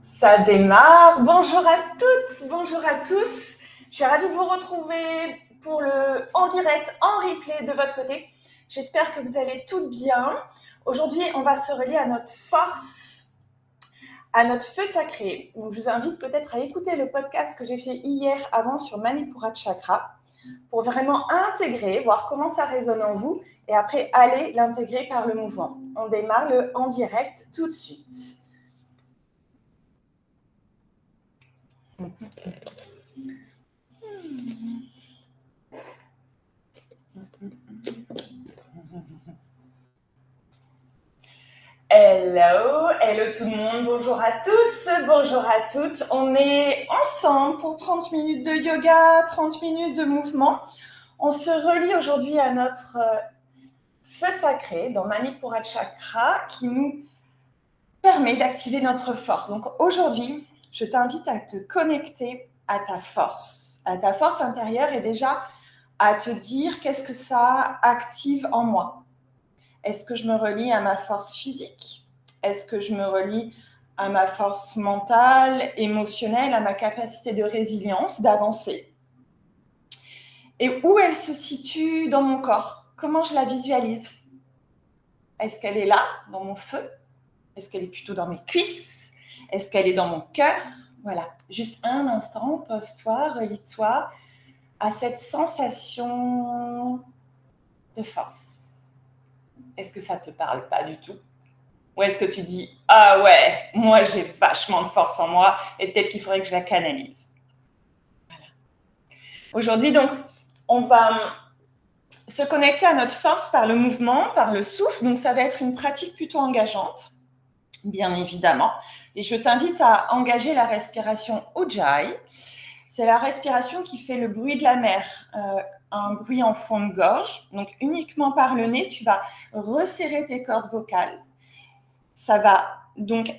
Ça démarre. Bonjour à toutes, bonjour à tous. Je suis ravie de vous retrouver pour le en direct, en replay de votre côté. J'espère que vous allez toutes bien. Aujourd'hui, on va se relier à notre force, à notre feu sacré. Donc, je vous invite peut-être à écouter le podcast que j'ai fait hier avant sur Manipura Chakra pour vraiment intégrer, voir comment ça résonne en vous et après aller l'intégrer par le mouvement. On démarre le en direct tout de suite. Hello, hello tout le monde, bonjour à tous, bonjour à toutes. On est ensemble pour 30 minutes de yoga, 30 minutes de mouvement. On se relie aujourd'hui à notre feu sacré dans Manipura Chakra qui nous permet d'activer notre force. Donc aujourd'hui, je t'invite à te connecter à ta force intérieure et déjà à te dire qu'est-ce que ça active en moi. Est-ce que je me relie à ma force physique ? Est-ce que je me relie à ma force mentale, émotionnelle, à ma capacité de résilience, d'avancer ? Et où elle se situe dans mon corps ? Comment je la visualise ? Est-ce qu'elle est là, dans mon feu ? Est-ce qu'elle est plutôt dans mes cuisses ? Est-ce qu'elle est dans mon cœur ? Voilà, juste un instant, pose-toi, relie-toi à cette sensation de force. Est-ce que ça ne te parle pas du tout ? Ou est-ce que tu dis « Ah ouais, moi j'ai vachement de force en moi et peut-être qu'il faudrait que je la canalise ». Voilà. Aujourd'hui, donc, on va se connecter à notre force par le mouvement, par le souffle. Donc, ça va être une pratique plutôt engageante, bien évidemment. Et je t'invite à engager la respiration Ujjayi. C'est la respiration qui fait le bruit de la mer, un bruit en fond de gorge. Donc, uniquement par le nez, tu vas resserrer tes cordes vocales. Ça va donc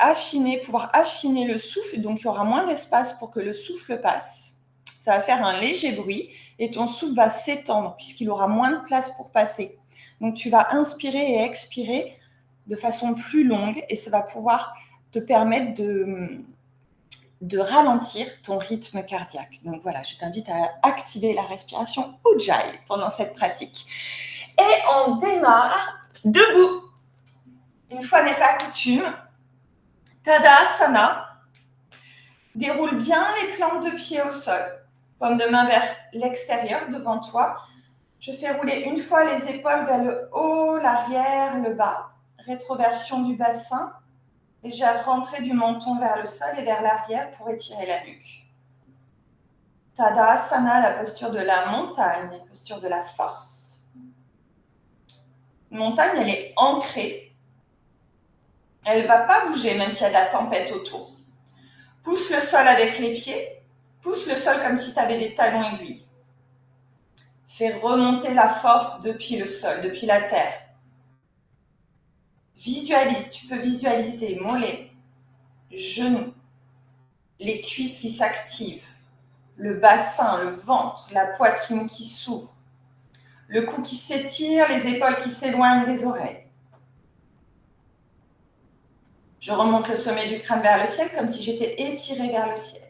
pouvoir affiner le souffle, donc il y aura moins d'espace pour que le souffle passe. Ça va faire un léger bruit et ton souffle va s'étendre puisqu'il aura moins de place pour passer. Donc tu vas inspirer et expirer de façon plus longue et ça va pouvoir te permettre de ralentir ton rythme cardiaque. Donc voilà, je t'invite à activer la respiration Ujjayi pendant cette pratique. Et on démarre debout. Une fois n'est pas coutume, Tadasana, déroule bien les plantes de pied au sol, paume de main vers l'extérieur devant toi. Je fais rouler une fois les épaules vers le haut, l'arrière, le bas, rétroversion du bassin, légère rentrée du menton vers le sol et vers l'arrière pour étirer la nuque. Tadasana, la posture de la montagne, la posture de la force. Une montagne, elle est ancrée. Elle ne va pas bouger même s'il y a de la tempête autour. Pousse le sol avec les pieds. Pousse le sol comme si tu avais des talons aiguilles. Fais remonter la force depuis le sol, depuis la terre. Visualise, tu peux visualiser mollets, genoux, les cuisses qui s'activent, le bassin, le ventre, la poitrine qui s'ouvre, le cou qui s'étire, les épaules qui s'éloignent des oreilles. Je remonte le sommet du crâne vers le ciel comme si j'étais étirée vers le ciel.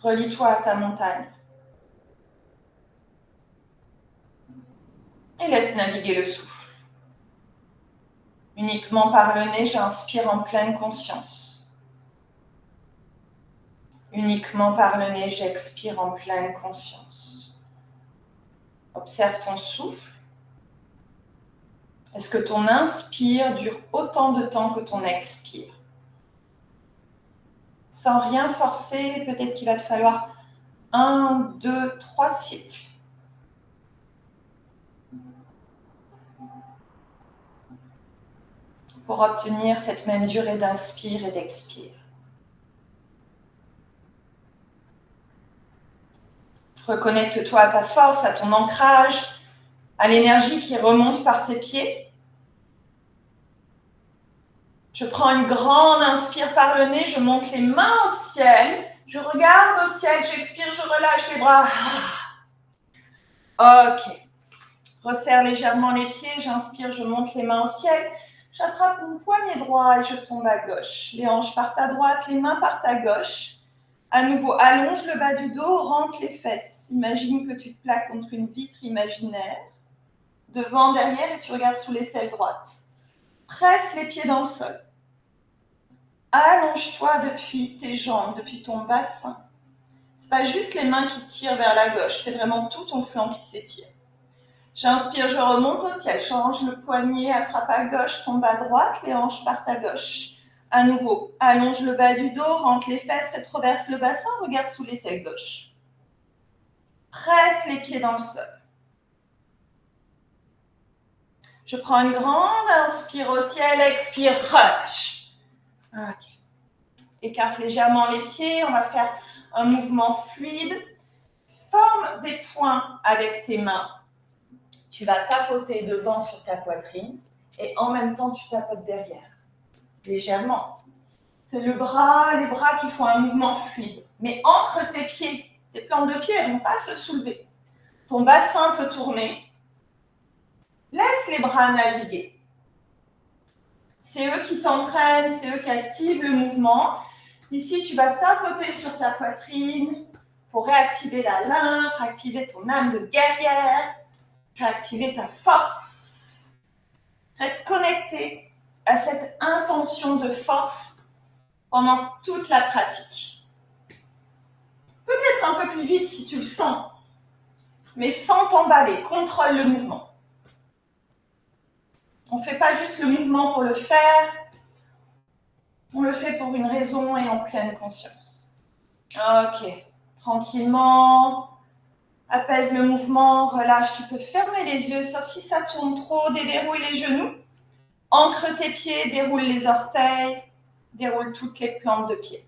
Relie-toi à ta montagne. Et laisse naviguer le souffle. Uniquement par le nez, j'inspire en pleine conscience. Uniquement par le nez, j'expire en pleine conscience. Observe ton souffle. Est-ce que ton inspire dure autant de temps que ton expire ? Sans rien forcer, peut-être qu'il va te falloir 1, 2, 3 cycles. Pour obtenir cette même durée d'inspire et d'expire. Reconnecte-toi à ta force, à ton ancrage, à l'énergie qui remonte par tes pieds. Je prends une grande inspire par le nez, je monte les mains au ciel, je regarde au ciel, j'expire, je relâche les bras. Ok. Resserre légèrement les pieds, j'inspire, je monte les mains au ciel. J'attrape mon poignet droit et je tombe à gauche. Les hanches partent à droite, les mains partent à gauche. À nouveau, allonge le bas du dos, rentre les fesses. Imagine que tu te plaques contre une vitre imaginaire. Devant, derrière, et tu regardes sous l'aisselle droite. Presse les pieds dans le sol. Allonge-toi depuis tes jambes, depuis ton bassin. Ce n'est pas juste les mains qui tirent vers la gauche, c'est vraiment tout ton flanc qui s'étire. J'inspire, je remonte au ciel, change le poignet, attrape à gauche, tombe à droite, les hanches partent à gauche. À nouveau, allonge le bas du dos, rentre les fesses, rétroverse le bassin, regarde sous l'aisselle gauche. Presse les pieds dans le sol. Je prends une grande inspire au ciel, expire, relâche. Ok. Écarte légèrement les pieds, on va faire un mouvement fluide. Forme des poings avec tes mains. Tu vas tapoter devant sur ta poitrine et en même temps tu tapotes derrière, légèrement. C'est les bras qui font un mouvement fluide. Mais ancre tes pieds, tes plantes de pied, elles ne vont pas se soulever. Ton bassin peut tourner. Laisse les bras naviguer. C'est eux qui t'entraînent, c'est eux qui activent le mouvement. Ici, tu vas tapoter sur ta poitrine pour réactiver la lymphe, réactiver ton âme de guerrière, réactiver ta force. Reste connecté à cette intention de force pendant toute la pratique. Peut-être un peu plus vite si tu le sens, mais sans t'emballer, contrôle le mouvement. On ne fait pas juste le mouvement pour le faire, on le fait pour une raison et en pleine conscience. Ok, tranquillement, apaise le mouvement, relâche, tu peux fermer les yeux, sauf si ça tourne trop, déverrouille les genoux, ancre tes pieds, déroule les orteils, déroule toutes les plantes de pied.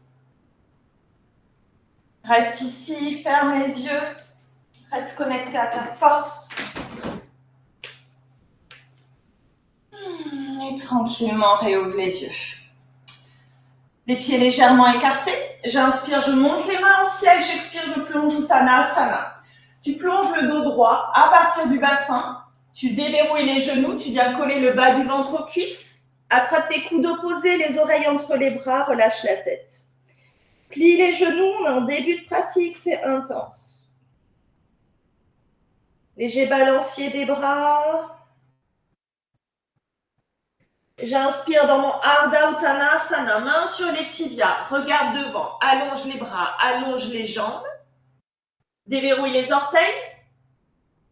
Reste ici, ferme les yeux, reste connecté à ta force. Et tranquillement, réouvre les yeux. Les pieds légèrement écartés. J'inspire, je monte les mains au ciel. J'expire, je plonge Uttanasana. Tu plonges le dos droit à partir du bassin. Tu déverrouilles les genoux. Tu viens coller le bas du ventre aux cuisses. Attrape tes coudes opposés, les oreilles entre les bras. Relâche la tête. Plie les genoux. On est en début de pratique, c'est intense. Léger balancier des bras. J'inspire dans mon Ardha Uttanasana, main sur les tibias, regarde devant, allonge les bras, allonge les jambes, déverrouille les orteils,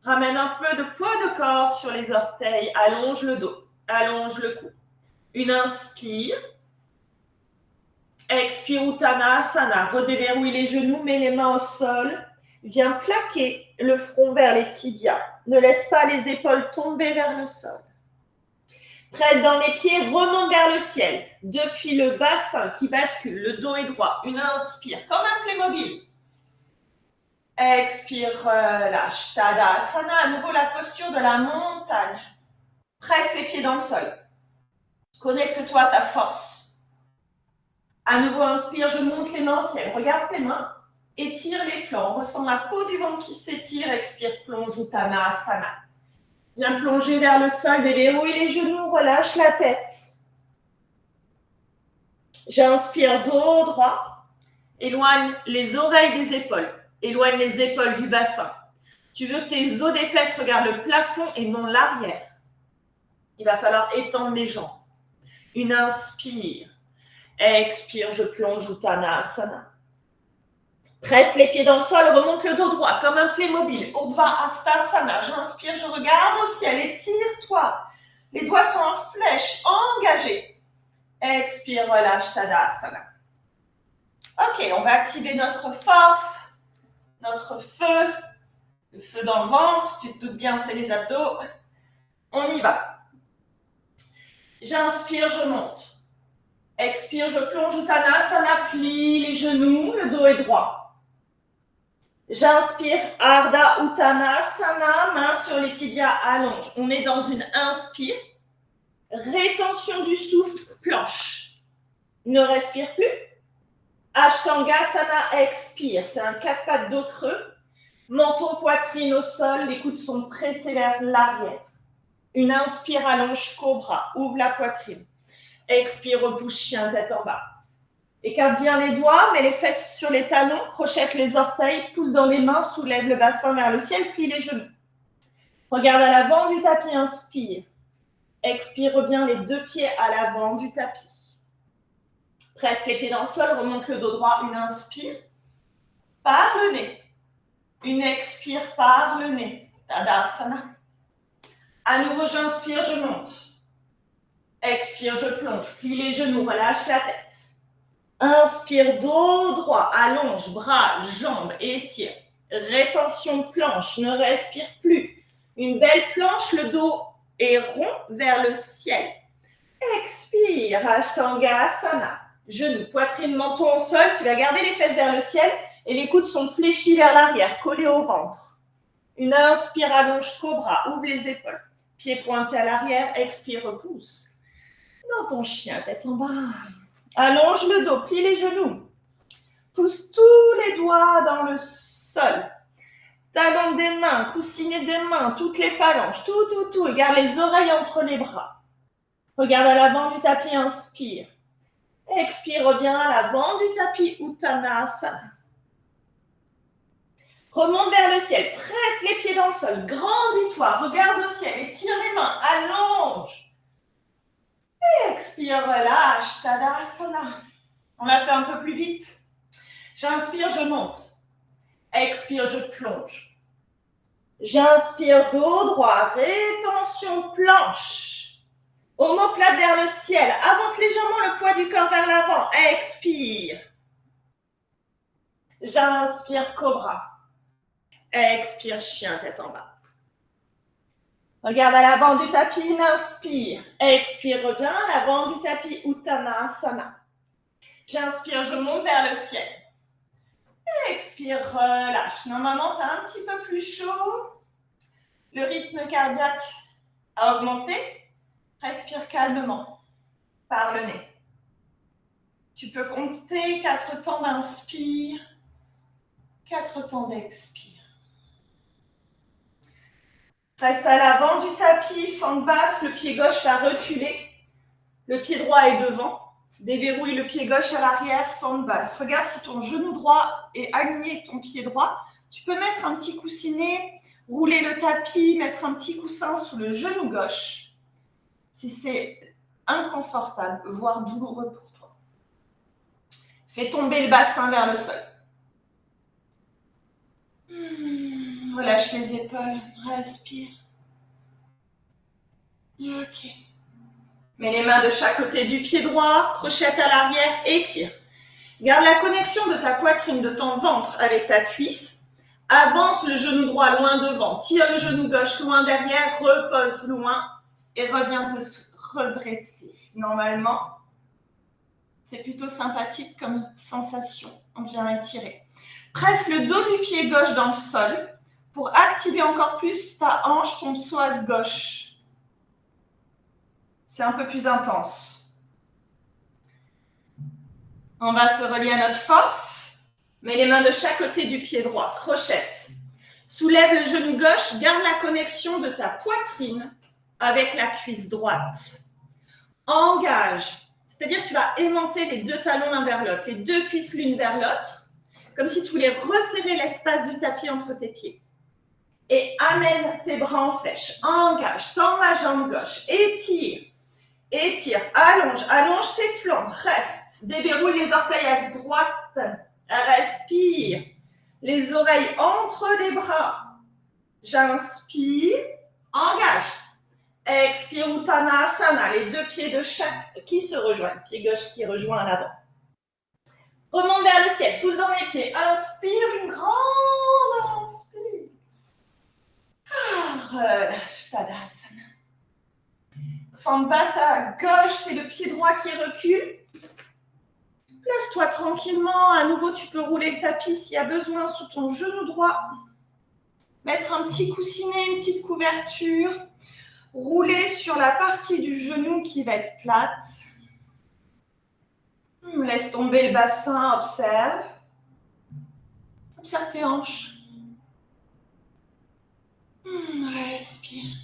ramène un peu de poids de corps sur les orteils, allonge le dos, allonge le cou. Une inspire, expire Uttanasana, redéverrouille les genoux, mets les mains au sol, viens plaquer le front vers les tibias, ne laisse pas les épaules tomber vers le sol. Presse dans les pieds, remonte vers le ciel. Depuis le bassin qui bascule, le dos est droit. Une inspire, comme un Playmobil. Expire, relâche. Tadasana, à nouveau la posture de la montagne. Presse les pieds dans le sol. Connecte-toi à ta force. À nouveau, inspire, je monte les mains au ciel. Regarde tes mains. Étire les flancs. Ressens la peau du ventre qui s'étire. Expire, plonge Uttanasana. Viens plonger vers le sol, déverrouille les genoux, relâche la tête. J'inspire, dos droit. Éloigne les oreilles des épaules. Éloigne les épaules du bassin. Tu veux tes os des fesses, regarde le plafond et non l'arrière. Il va falloir étendre les jambes. Une inspire. Expire, je plonge Uttanasana. Presse les pieds dans le sol, remonte le dos droit comme un Playmobil. Urdhva Hastasana. J'inspire, je regarde au ciel, étire-toi. Les doigts sont en flèche, engagés. Expire, relâche Tadasana. Ok, on va activer notre force, notre feu. Le feu dans le ventre, tu te doutes bien, c'est les abdos. On y va. J'inspire, je monte. Expire, je plonge Uttanasana, plie les genoux, le dos est droit. J'inspire, Ardha Uttanasana, main sur les tibias, allonge. On est dans une inspire, rétention du souffle, planche. Ne respire plus. Ashtangasana, expire. C'est un 4 pattes dos creux. Menton, poitrine au sol, les coudes sont pressés vers l'arrière. Une inspire, allonge cobra, ouvre la poitrine. Expire, repousse chien, tête en bas. Écarte bien les doigts, mets les fesses sur les talons, crochette les orteils, pousse dans les mains, soulève le bassin vers le ciel, plie les genoux. Regarde à l'avant du tapis, inspire. Expire, reviens les deux pieds à l'avant du tapis. Presse les pieds dans le sol, remonte le dos droit, une inspire, par le nez. Une expire par le nez, Tadasana. À nouveau, j'inspire, je monte. Expire, je plonge, plie les genoux, relâche la tête. Inspire, dos droit, allonge, bras, jambes, étire. Rétention planche, ne respire plus. Une belle planche, le dos est rond vers le ciel. Expire, Ashtangasana. Genoux, poitrine, menton au sol, tu vas garder les fesses vers le ciel et les coudes sont fléchis vers l'arrière, collés au ventre. Une inspire, allonge, cobra, ouvre les épaules. Pieds pointés à l'arrière, expire, repousse. Dans ton chien, tête en bas. Allonge le dos, plie les genoux. Pousse tous les doigts dans le sol. Talons des mains, coussinet des mains, toutes les phalanges, tout. Et garde les oreilles entre les bras. Regarde à l'avant du tapis, inspire. Expire, reviens à l'avant du tapis, Uttanasana. Remonte vers le ciel, presse les pieds dans le sol, grandis-toi, regarde au ciel, étire les mains, allonge. Expire, relâche, Tadasana. On la fait un peu plus vite. J'inspire, je monte. Expire, je plonge. J'inspire, dos droit, rétention planche. Omoplate vers le ciel. Avance légèrement le poids du corps vers l'avant. Expire. J'inspire, cobra. Expire, chien, tête en bas. Regarde à l'avant du tapis, inspire. Expire, reviens à l'avant du tapis, Uttanasana. J'inspire, je monte vers le ciel. Expire, relâche. Normalement, tu as un petit peu plus chaud. Le rythme cardiaque a augmenté. Respire calmement par le nez. Tu peux compter 4 temps d'inspire, 4 temps d'expire. Reste à l'avant du tapis, fente basse, le pied gauche va reculer. Le pied droit est devant. Déverrouille le pied gauche à l'arrière, fente basse. Regarde si ton genou droit est aligné avec ton pied droit. Tu peux mettre un petit coussinet, rouler le tapis, mettre un petit coussin sous le genou gauche. Si c'est inconfortable, voire douloureux pour toi. Fais tomber le bassin vers le sol. Relâche les épaules, respire. Ok. Mets les mains de chaque côté du pied droit, crochette à l'arrière, étire. Garde la connexion de ta poitrine, de ton ventre avec ta cuisse. Avance le genou droit loin devant, tire le genou gauche loin derrière, repose loin et reviens te redresser. Normalement, c'est plutôt sympathique comme sensation. On vient étirer. Presse le dos du pied gauche dans le sol pour activer encore plus ta hanche, ton psoas gauche. C'est un peu plus intense. On va se relier à notre force. Mets les mains de chaque côté du pied droit. Crochette. Soulève le genou gauche. Garde la connexion de ta poitrine avec la cuisse droite. Engage. C'est-à-dire que tu vas aimanter les deux talons l'un vers l'autre, les deux cuisses l'une vers l'autre, comme si tu voulais resserrer l'espace du tapis entre tes pieds. Et amène tes bras en flèche. Engage. Tends la jambe gauche. Étire. Étire, allonge tes flancs, reste, déverrouille les orteils à droite, respire, les oreilles entre les bras, j'inspire, engage, expire Uttanasana, les deux pieds de chaque qui se rejoignent, pied gauche qui rejoint à l'avant. Remonte vers le ciel, pousse dans les pieds, inspire, une grande inspire, relâche, Tadasana. Fente basse à gauche, c'est le pied droit qui recule. Place-toi tranquillement. À nouveau, tu peux rouler le tapis s'il y a besoin sous ton genou droit. Mettre un petit coussinet, une petite couverture. Rouler sur la partie du genou qui va être plate. Laisse tomber le bassin, observe. Observe tes hanches. Respire.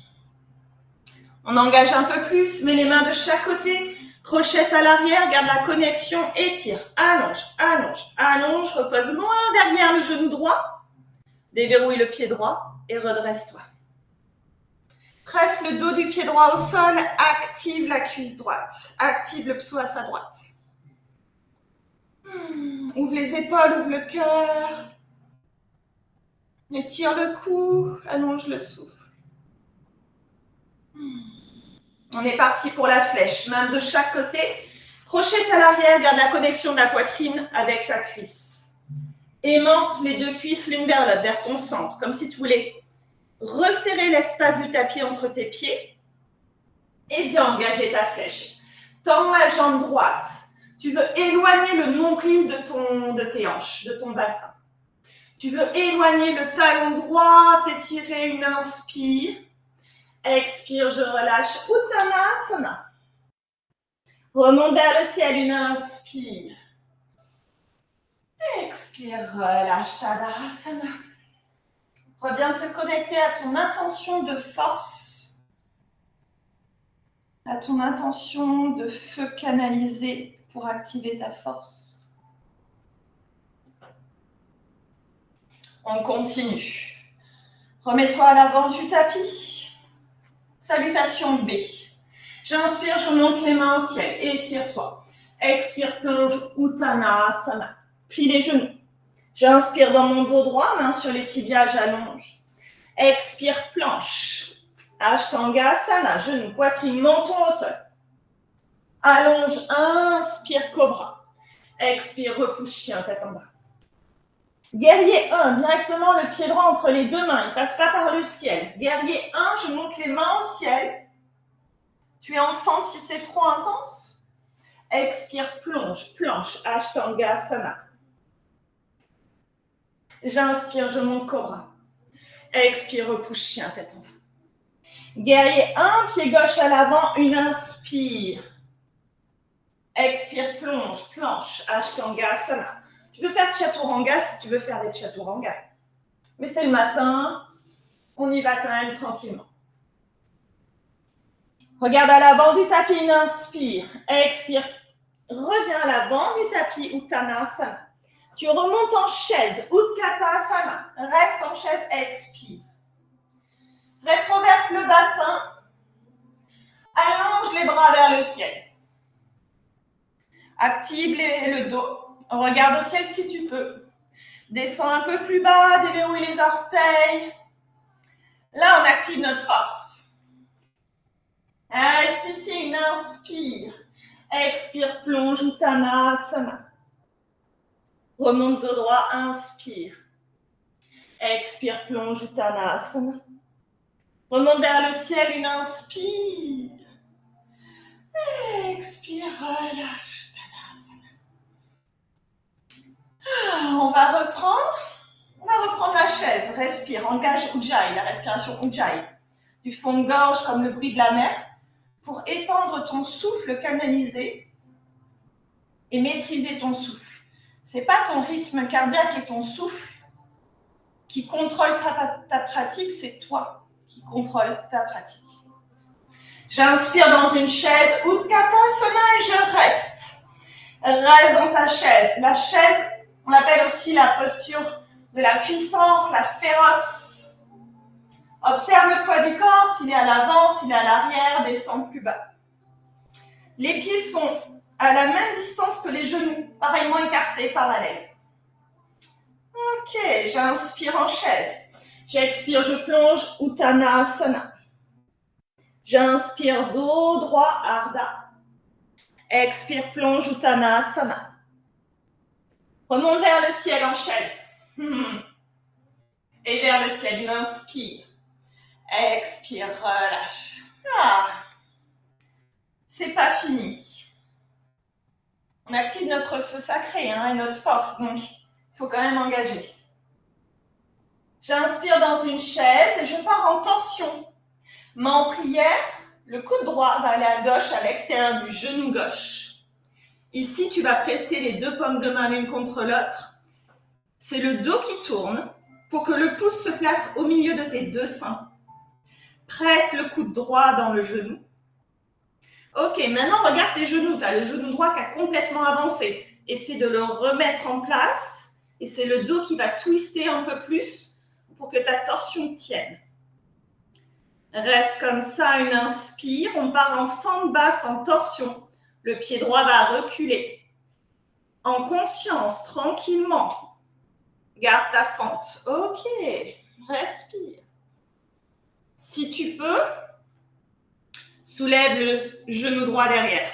On engage un peu plus, mets les mains de chaque côté, crochette à l'arrière, garde la connexion, étire, allonge, allonge, allonge, repose loin derrière le genou droit, déverrouille le pied droit et redresse-toi. Presse le dos du pied droit au sol, active la cuisse droite, active le psoas à droite. Ouvre les épaules, ouvre le cœur, étire le cou, allonge le souffle. On est parti pour la flèche, main de chaque côté, crochette à l'arrière, garde la connexion de la poitrine avec ta cuisse. Aimante les deux cuisses l'une vers l'autre, vers ton centre, comme si tu voulais resserrer l'espace du tapis entre tes pieds et bien engager ta flèche. Tends la jambe droite. Tu veux éloigner le nombril de tes hanches, de ton bassin. Tu veux éloigner le talon droit, t'étirer une inspire. Expire, je relâche. Uttanasana. Remonte vers le ciel, une inspire. Expire, relâche Tadasana. Reviens te connecter à ton intention de force, à ton intention de feu canalisé pour activer ta force. On continue. Remets-toi à l'avant du tapis. Salutation B. J'inspire, je monte les mains au ciel. Étire-toi. Expire, plonge, Uttanasana. Plie les genoux. J'inspire dans mon dos droit, main sur les tibias, j'allonge. Expire, planche. Ashtangasana, genoux, poitrine, menton au sol. Allonge, inspire, cobra. Expire, repousse, chien, tête en bas. Guerrier 1, directement le pied droit entre les deux mains, il ne passe pas par le ciel. Guerrier 1, je monte les mains au ciel. Tu es en fente si c'est trop intense. Expire, plonge, planche, Ashtangasana. J'inspire, je monte cobra. Expire, repousse, chien, tête en bas. Guerrier 1, pied gauche à l'avant, une inspire. Expire, plonge, planche, Ashtangasana. Tu peux faire Chaturanga si tu veux faire des Chaturanga. Mais c'est le matin, on y va quand même tranquillement. Regarde à l'avant du tapis, une inspire. Expire, reviens à l'avant du tapis, Uttanasana. Tu remontes en chaise, Utkatasana. Reste en chaise, expire. Rétroverse le bassin. Allonge les bras vers le ciel. Active le dos. Regarde au ciel si tu peux. Descends un peu plus bas, déverrouille les orteils. Là, on active notre force. Reste ici, une inspire. Expire, plonge, Uttanasana. Remonte dos droit, inspire. Expire, plonge, Uttanasana. Remonte vers le ciel, une inspire. Expire, relâche, Tadasana. On va reprendre la chaise. Respire, engage Ujjayi, la respiration Ujjayi. Du fond de gorge comme le bruit de la mer pour étendre ton souffle canalisé et maîtriser ton souffle. Ce n'est pas ton rythme cardiaque et ton souffle qui contrôle ta pratique, c'est toi qui contrôle ta pratique. J'inspire dans une chaise, Utkatasana, et je reste. Reste dans ta chaise. La chaise, on l'appelle aussi la posture de la puissance, la féroce. Observe le poids du corps, s'il est à l'avant, s'il est à l'arrière, descend plus bas. Les pieds sont à la même distance que les genoux, pareillement écartés, parallèles. Ok, j'inspire en chaise. J'expire, je plonge, Uttanasana. J'inspire, dos droit, Ardha. Expire, plonge, Uttanasana. Remonte vers le ciel en chaise. Et vers le ciel, inspire. Expire, relâche. C'est pas fini. On active notre feu sacré et notre force, donc il faut quand même engager. J'inspire dans une chaise et je pars en torsion. Main en prière, le coude droit va aller à gauche à l'extérieur du genou gauche. Ici, tu vas presser les deux paumes de main l'une contre l'autre. C'est le dos qui tourne pour que le pouce se place au milieu de tes deux seins. Presse le coude droit dans le genou. Ok, maintenant regarde tes genoux. Tu as le genou droit qui a complètement avancé. Essaie de le remettre en place. Et c'est le dos qui va twister un peu plus pour que ta torsion tienne. Reste comme ça, une inspire. On part en fente basse, en torsion. Le pied droit va reculer. En conscience, tranquillement. Garde ta fente. Ok, respire. Si tu peux, soulève le genou droit derrière.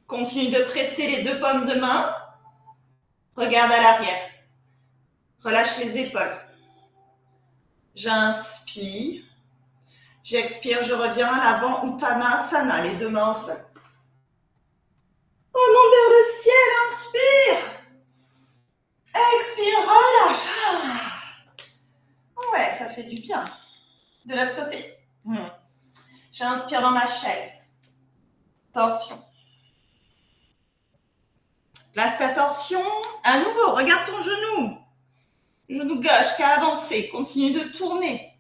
Continue de presser les deux paumes de main. Regarde à l'arrière. Relâche les épaules. J'inspire. J'expire, je reviens à l'avant. Uttanasana, les deux mains au sol. Remonte vers le ciel, inspire. Expire, relâche. Ouais, ça fait du bien. De l'autre côté. J'inspire dans ma chaise. Torsion. Place ta torsion. À nouveau, regarde ton genou. Genou gauche qui a avancé. Continue de tourner.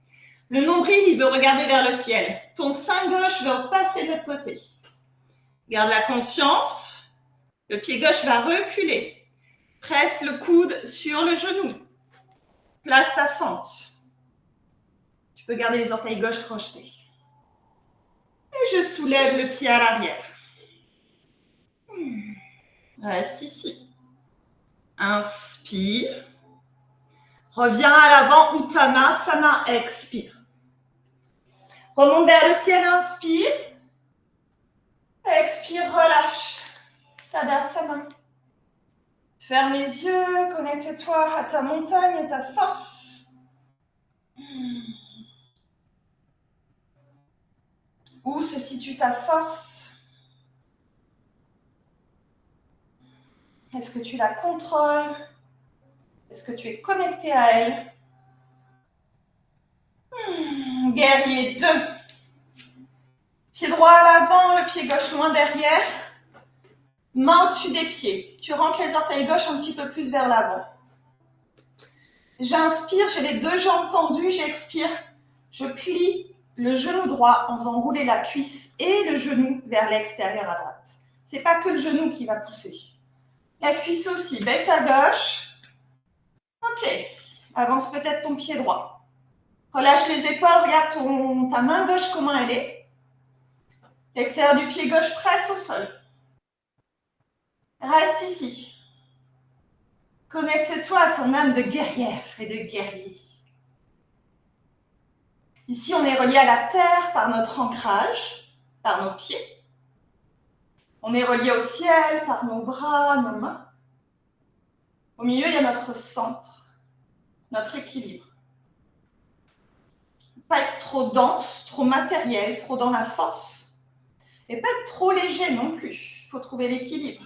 Le nombril, il veut regarder vers le ciel. Ton sein gauche veut passer de l'autre côté. Garde la conscience. Le pied gauche va reculer. Presse le coude sur le genou. Place ta fente. Tu peux garder les orteils gauche crochetés. Et je soulève le pied à l'arrière. Reste ici. Inspire. Reviens à l'avant, Uttanasana, expire. Remonte vers le ciel, inspire. Expire, relâche. Tadasana. Ferme les yeux, connecte-toi à ta montagne et ta force. Où se situe ta force? Est-ce que tu la contrôles? Est-ce que tu es connecté à elle? Guerrier 2. Pied droit à l'avant, le pied gauche loin derrière. Main au-dessus des pieds. Tu rentres les orteils gauche un petit peu plus vers l'avant. J'inspire, j'ai les deux jambes tendues, j'expire. Je plie le genou droit en faisant rouler la cuisse et le genou vers l'extérieur à droite. C'est pas que le genou qui va pousser. La cuisse aussi, baisse à gauche. Ok, avance peut-être ton pied droit. Relâche les épaules, regarde ta main gauche comment elle est. L'extérieur du pied gauche presse au sol. Reste ici. Connecte-toi à ton âme de guerrière et de guerrier. Ici, on est relié à la terre par notre ancrage, par nos pieds. On est relié au ciel par nos bras, nos mains. Au milieu, il y a notre centre, notre équilibre. Pas être trop dense, trop matériel, trop dans la force. Et pas être trop léger non plus. Il faut trouver l'équilibre.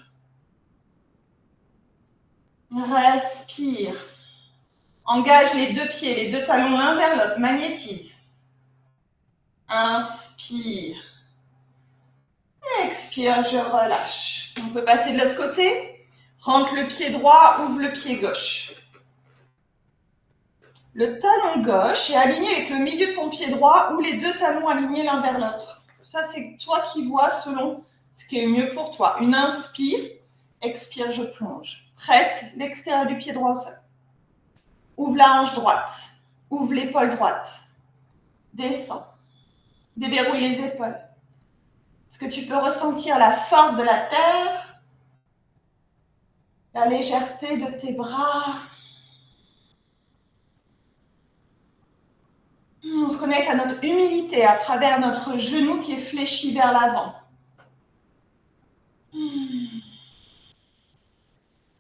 Respire. Engage les deux pieds, les deux talons l'un vers l'autre. Magnétise. Inspire. Expire, je relâche. On peut passer de l'autre côté. Rentre le pied droit, ouvre le pied gauche. Le talon gauche est aligné avec le milieu de ton pied droit ou les deux talons alignés l'un vers l'autre. Ça, c'est toi qui vois selon ce qui est le mieux pour toi. Une inspire, expire, je plonge. Presse l'extérieur du pied droit au sol. Ouvre la hanche droite. Ouvre l'épaule droite. Descends. Déverrouille les épaules. Est-ce que tu peux ressentir la force de la terre? La légèreté de tes bras? On se connecte à notre humilité à travers notre genou qui est fléchi vers l'avant.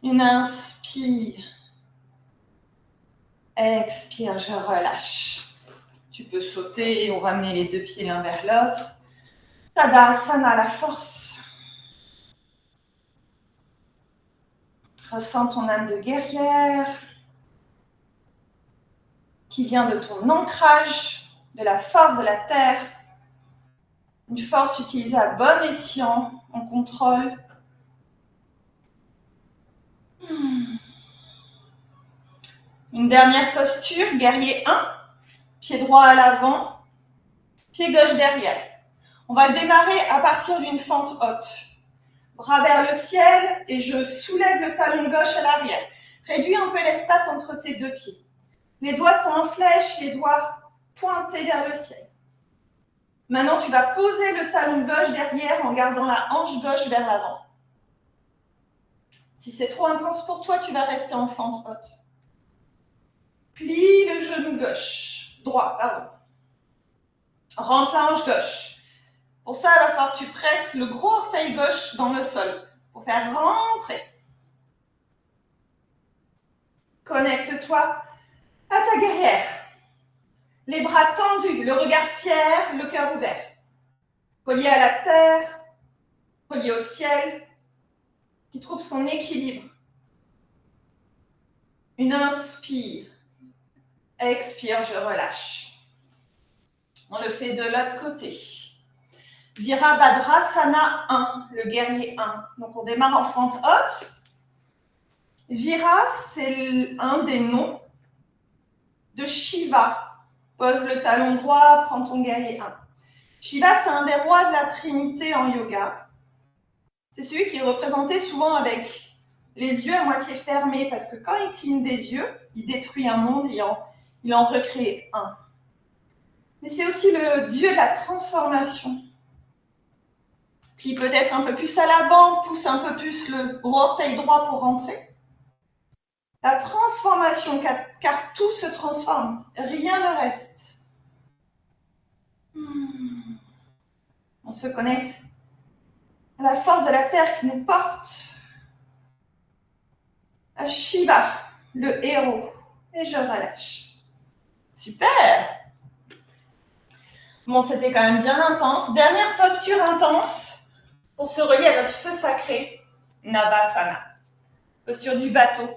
Une inspire. Expire, je relâche. Tu peux sauter ou ramener les deux pieds l'un vers l'autre. Tadasana, la force. Ressens ton âme de guerrière qui vient de ton ancrage, de la force de la terre. Une force utilisée à bon escient, en contrôle. Une dernière posture, guerrier 1. Pied droit à l'avant, pied gauche derrière. On va démarrer à partir d'une fente haute. Bras vers le ciel et je soulève le talon gauche à l'arrière. Réduis un peu l'espace entre tes deux pieds. Les doigts sont en flèche, les doigts pointés vers le ciel. Maintenant, tu vas poser le talon gauche derrière en gardant la hanche gauche vers l'avant. Si c'est trop intense pour toi, tu vas rester en fente haute. Plie le genou gauche, droit, pardon. Rentre la hanche gauche. Pour ça, il va falloir que tu presses le gros orteil gauche dans le sol pour faire rentrer. Connecte-toi à ta guerrière. Les bras tendus, le regard fier, le cœur ouvert. Collier à la terre, collier au ciel, qui trouve son équilibre. Une inspire, expire, je relâche. On le fait de l'autre côté. Virabhadrasana 1, le guerrier 1. Donc on démarre en fente haute. Vira, c'est un des noms de Shiva. Pose le talon droit, prends ton guerrier 1. Shiva, c'est un des rois de la Trinité en yoga. C'est celui qui est représenté souvent avec les yeux à moitié fermés, parce que quand il cligne des yeux, il détruit un monde, il en recrée un. Mais c'est aussi le dieu de la transformation. Plie peut-être un peu plus à l'avant, pousse un peu plus le gros orteil droit pour rentrer. La transformation, car tout se transforme, rien ne reste. On se connecte à la force de la terre qui nous porte, à Shiva, le héros, et je relâche. Super! Bon, c'était quand même bien intense. Dernière posture intense pour se relier à notre feu sacré, Navasana. Posture du bateau.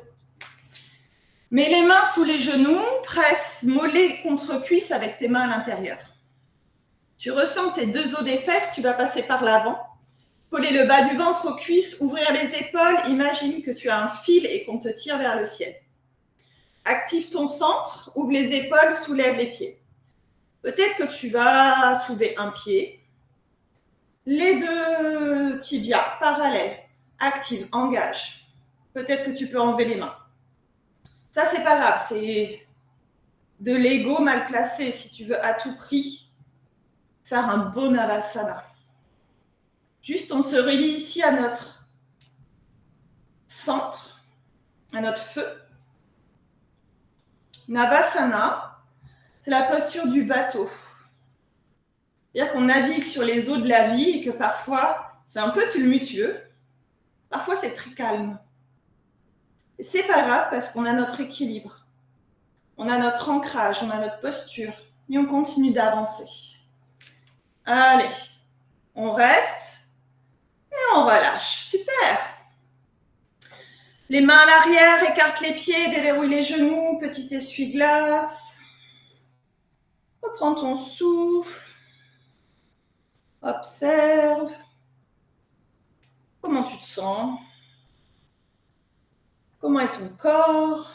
Mets les mains sous les genoux, presse mollets contre cuisses avec tes mains à l'intérieur. Tu ressens tes deux os des fesses, tu vas passer par l'avant. Coller le bas du ventre aux cuisses, ouvrir les épaules, imagine que tu as un fil et qu'on te tire vers le ciel. Active ton centre, ouvre les épaules, soulève les pieds. Peut-être que tu vas soulever un pied, les deux tibias parallèles, active, engage. Peut-être que tu peux enlever les mains. Ça, c'est pas grave, c'est de l'ego mal placé si tu veux à tout prix faire un beau Navasana. Juste, on se relie ici à notre centre, à notre feu. Navasana, c'est la posture du bateau. C'est-à-dire qu'on navigue sur les eaux de la vie et que parfois, c'est un peu tumultueux. Parfois, c'est très calme. Et c'est pas grave parce qu'on a notre équilibre. On a notre ancrage, on a notre posture. Et on continue d'avancer. Allez, on reste et on relâche. Super! Les mains à l'arrière, écarte les pieds, déverrouille les genoux, petit essuie-glace. Reprends ton souffle. Observe. Comment tu te sens? Comment est ton corps?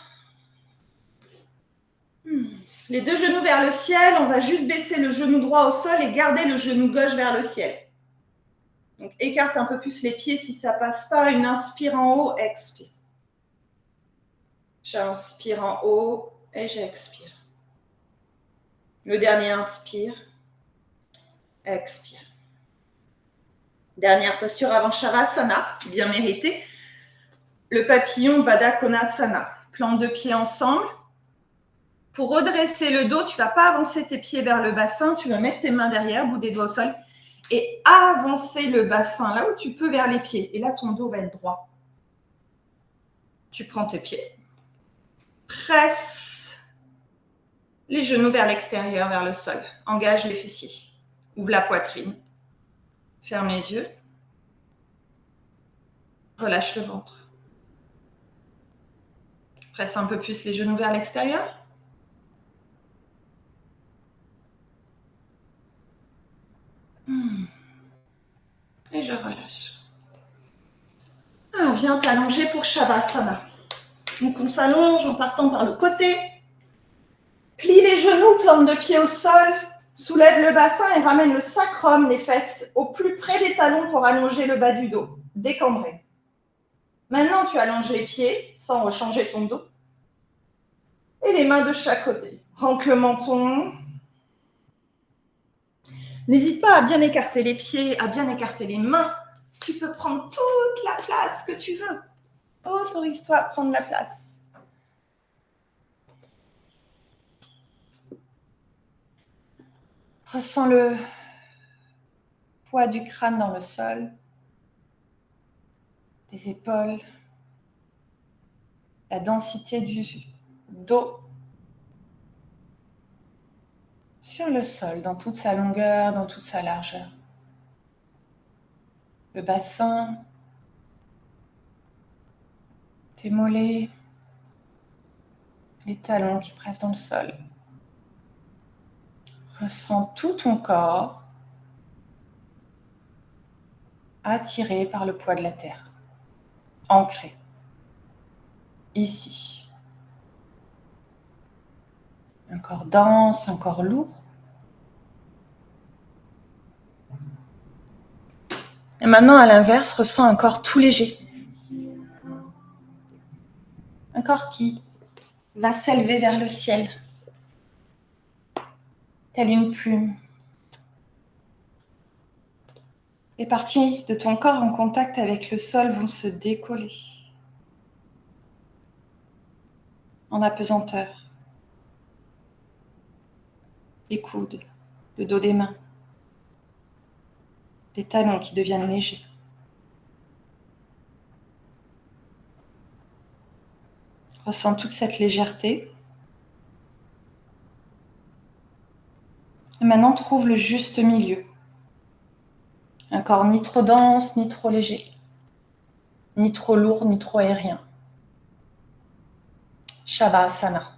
Les deux genoux vers le ciel, on va juste baisser le genou droit au sol et garder le genou gauche vers le ciel. Donc écarte un peu plus les pieds si ça ne passe pas. Une inspire en haut, expire. J'inspire en haut et j'expire. Le dernier inspire, expire. Dernière posture avant Shavasana, bien méritée. Le papillon Baddha Konasana. Plante deux pieds ensemble. Pour redresser le dos, tu ne vas pas avancer tes pieds vers le bassin, tu vas mettre tes mains derrière, bout des doigts au sol, et avancer le bassin là où tu peux vers les pieds. Et là, ton dos va être droit. Tu prends tes pieds, presse les genoux vers l'extérieur, vers le sol. Engage les fessiers. Ouvre la poitrine. Ferme les yeux. Relâche le ventre. Presse un peu plus les genoux vers l'extérieur. Et je relâche. Viens t'allonger pour Shavasana. Donc on s'allonge en partant par le côté. Plie les genoux, plante de pied au sol, soulève le bassin et ramène le sacrum, les fesses, au plus près des talons pour allonger le bas du dos, décambré. Maintenant, tu allonges les pieds sans rechanger ton dos. Et les mains de chaque côté. Rentre le menton. N'hésite pas à bien écarter les pieds, à bien écarter les mains. Tu peux prendre toute la place que tu veux. Autorise-toi à prendre la place. Ressens le poids du crâne dans le sol, des épaules, la densité du dos sur le sol, dans toute sa longueur, dans toute sa largeur. Le bassin, tes mollets, les talons qui pressent dans le sol. Ressens tout ton corps attiré par le poids de la terre, ancré, ici. Un corps dense, un corps lourd. Et maintenant, à l'inverse, ressens un corps tout léger. Un corps qui va s'élever vers le ciel, telle une plume. Les parties de ton corps en contact avec le sol vont se décoller en apesanteur. Les coudes, le dos des mains, les talons qui deviennent légers. Ressens toute cette légèreté. Et maintenant, trouve le juste milieu. Un corps ni trop dense, ni trop léger, ni trop lourd, ni trop aérien. Shavasana.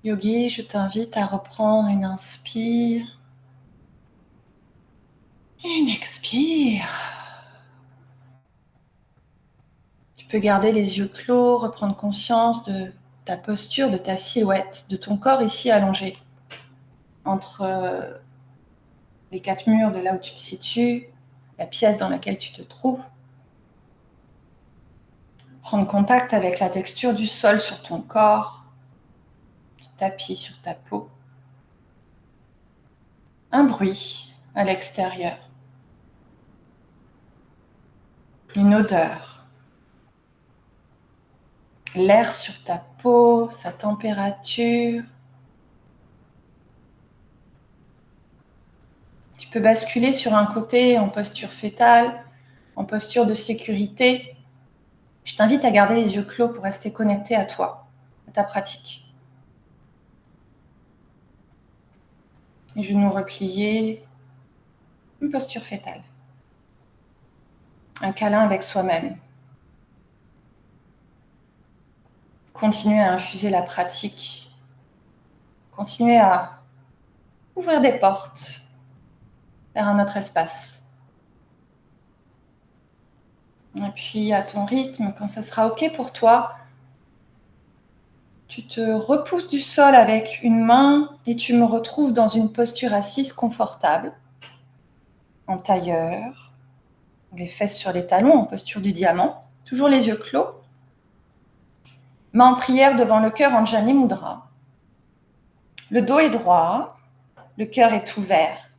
Yogi, je t'invite à reprendre une inspire et une expire. Tu peux garder les yeux clos, reprendre conscience de ta posture, de ta silhouette, de ton corps ici allongé entre les quatre murs de là où tu te situes, la pièce dans laquelle tu te trouves. Prendre contact avec la texture du sol sur ton corps, du tapis sur ta peau. Un bruit à l'extérieur. Une odeur. L'air sur ta peau, sa température. Tu peux basculer sur un côté en posture fétale, en posture de sécurité. Je t'invite à garder les yeux clos pour rester connecté à toi, à ta pratique. Les genoux repliés, une posture fétale. Un câlin avec soi-même. Continuez à infuser la pratique. Continuez à ouvrir des portes vers un autre espace. Et puis, à ton rythme, quand ça sera OK pour toi, tu te repousses du sol avec une main et tu me retrouves dans une posture assise confortable, en tailleur, les fesses sur les talons, en posture du diamant, toujours les yeux clos, main en prière devant le cœur en Jani Mudra. Le dos est droit, le cœur est ouvert.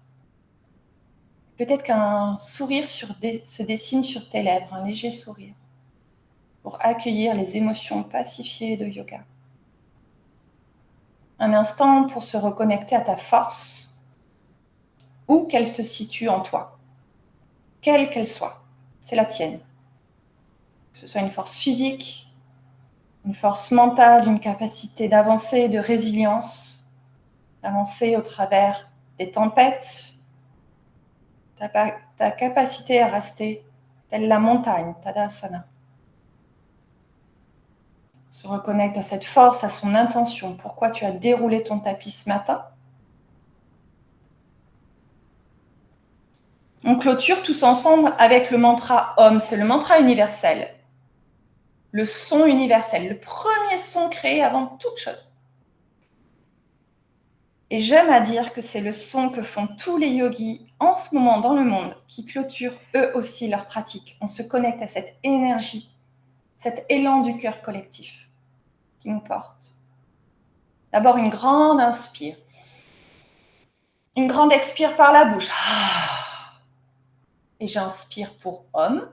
Peut-être qu'un sourire se dessine sur tes lèvres, un léger sourire, pour accueillir les émotions pacifiées de yoga. Un instant pour se reconnecter à ta force, où qu'elle se situe en toi, quelle qu'elle soit, c'est la tienne. Que ce soit une force physique, une force mentale, une capacité d'avancer, de résilience, d'avancer au travers des tempêtes, ta capacité à rester telle la montagne, Tadasana. Se reconnecte à cette force, à son intention. Pourquoi tu as déroulé ton tapis ce matin? On clôture tous ensemble avec le mantra Om. C'est le mantra universel. Le son universel, le premier son créé avant toute chose. Et j'aime à dire que c'est le son que font tous les yogis en ce moment dans le monde qui clôturent eux aussi leur pratique. On se connecte à cette énergie, cet élan du cœur collectif qui nous porte. D'abord une grande inspire. Une grande expire par la bouche. Et j'inspire pour Om.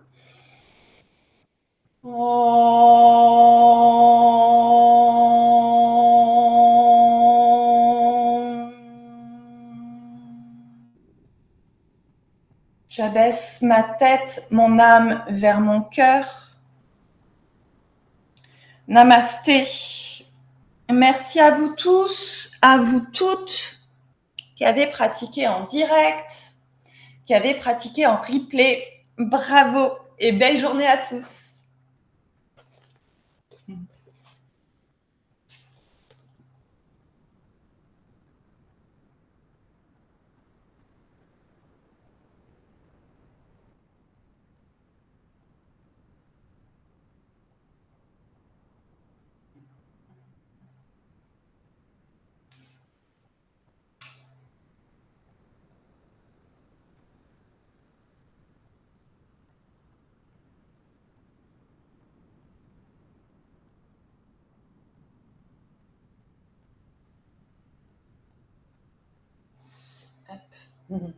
J'abaisse ma tête, mon âme vers mon cœur. Namasté. Merci à vous tous, à vous toutes qui avez pratiqué en direct, qui avez pratiqué en replay. Bravo et belle journée à tous. Hop.